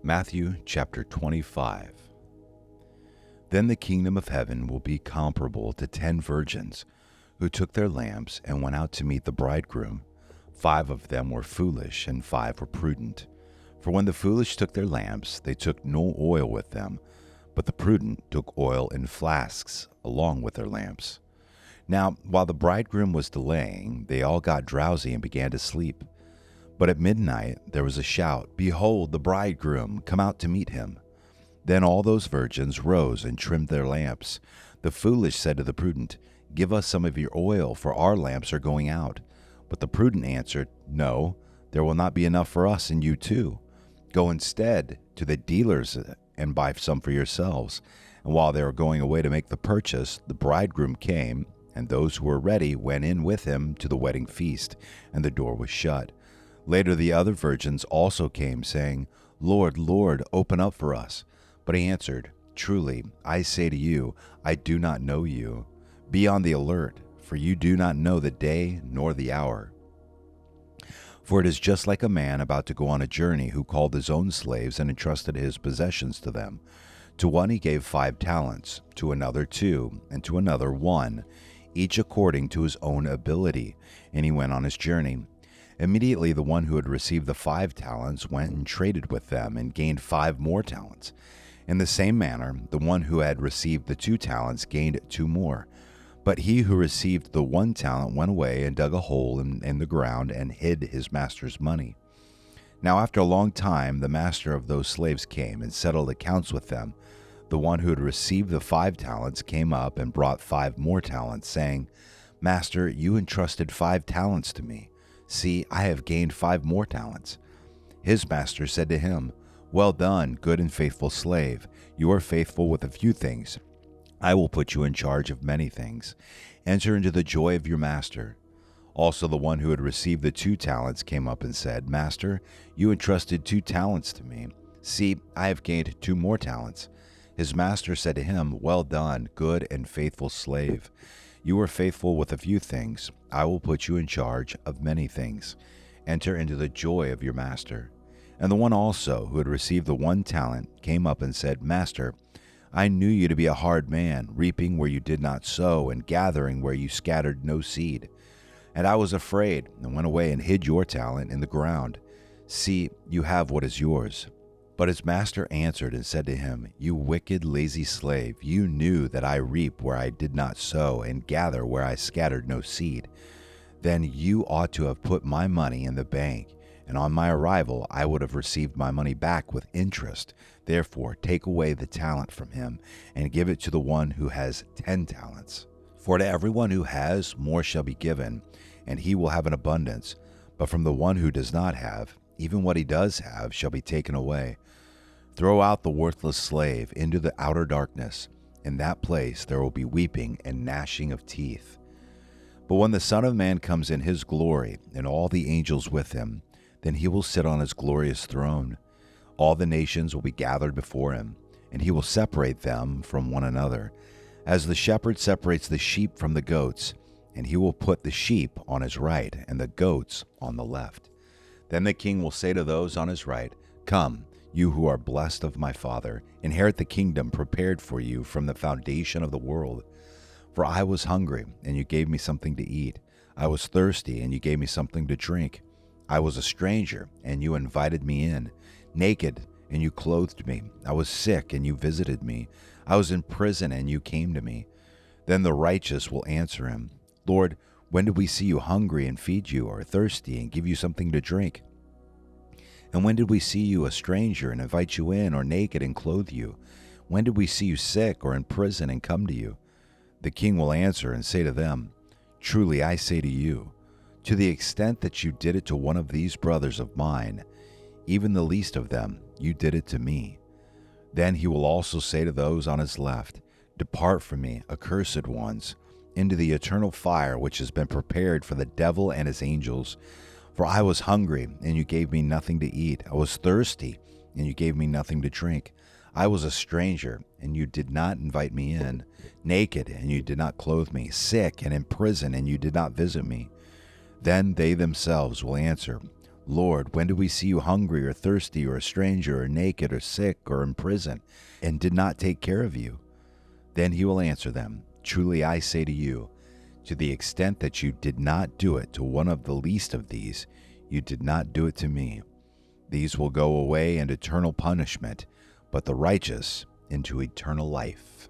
Matthew chapter 25. Then the kingdom of heaven will be comparable to 10 virgins who took their lamps and went out to meet the bridegroom. 5 of them were foolish and 5 were prudent. For when the foolish took their lamps, they took no oil with them, but the prudent took oil in flasks along with their lamps. Now, while the bridegroom was delaying, they all got drowsy and began to sleep. But at midnight there was a shout, "Behold, the bridegroom, come out to meet him." Then all those virgins rose and trimmed their lamps. The foolish said to the prudent, "Give us some of your oil, for our lamps are going out." But the prudent answered, "No, there will not be enough for us and you too. Go instead to the dealers and buy some for yourselves." And while they were going away to make the purchase, the bridegroom came, and those who were ready went in with him to the wedding feast, and the door was shut. Later the other virgins also came, saying, "Lord, Lord, open up for us." But he answered, "Truly, I say to you, I do not know you. Be on the alert, for you do not know the day nor the hour. For it is just like a man about to go on a journey who called his own slaves and entrusted his possessions to them. To one he gave 5 talents, to another 2, and to another 1, each according to his own ability, and he went on his journey. Immediately the one who had received the 5 talents went and traded with them and gained 5 more talents. In the same manner, the one who had received the 2 talents gained 2 more. But he who received the 1 talent went away and dug a hole in the ground and hid his master's money. Now after a long time, the master of those slaves came and settled accounts with them. The one who had received the 5 talents came up and brought 5 more talents, saying, "Master, you entrusted 5 talents to me. See, I have gained 5 more talents." His master said to him, "Well done, good and faithful slave. You are faithful with a few things. I will put you in charge of many things. Enter into the joy of your master." Also the one who had received the 2 talents came up and said, "Master, you entrusted 2 talents to me. See, I have gained 2 more talents." His master said to him, "Well done, good and faithful slave. You are faithful with a few things. I will put you in charge of many things. Enter into the joy of your master." And the one also who had received the 1 talent came up and said, "Master, I knew you to be a hard man, reaping where you did not sow, and gathering where you scattered no seed. And I was afraid, and went away and hid your talent in the ground. See, you have what is yours." But his master answered and said to him, "You wicked, lazy slave, you knew that I reap where I did not sow, and gather where I scattered no seed. Then you ought to have put my money in the bank, and on my arrival I would have received my money back with interest. Therefore take away the talent from him, and give it to the one who has 10 talents. For to everyone who has, more shall be given, and he will have an abundance. But from the one who does not have, even what he does have shall be taken away. Throw out the worthless slave into the outer darkness. In that place there will be weeping and gnashing of teeth. But when the Son of Man comes in his glory, and all the angels with him, then he will sit on his glorious throne. All the nations will be gathered before him, and he will separate them from one another, as the shepherd separates the sheep from the goats, and he will put the sheep on his right and the goats on the left. Then the king will say to those on his right, "Come, you who are blessed of my Father, inherit the kingdom prepared for you from the foundation of the world. For I was hungry, and you gave me something to eat. I was thirsty, and you gave me something to drink. I was a stranger, and you invited me in. Naked, and you clothed me. I was sick, and you visited me. I was in prison, and you came to me." Then the righteous will answer him, "Lord, when did we see you hungry and feed you, or thirsty and give you something to drink? And when did we see you a stranger and invite you in, or naked and clothe you? When did we see you sick or in prison and come to you?" The king will answer and say to them, "Truly I say to you, to the extent that you did it to one of these brothers of mine, even the least of them, you did it to me." Then he will also say to those on his left, "Depart from me, accursed ones, into the eternal fire which has been prepared for the devil and his angels. For I was hungry, and you gave me nothing to eat. I was thirsty, and you gave me nothing to drink. I was a stranger, and you did not invite me in. Naked, and you did not clothe me. Sick and in prison, and you did not visit me." Then they themselves will answer, Lord, when did we see you hungry or thirsty or a stranger or naked or sick or in prison and did not take care of you?' Then he will answer them, 'Truly I say to you, to the extent that you did not do it to one of the least of these, you did not do it to me.' These will go away into eternal punishment, but the righteous into eternal life."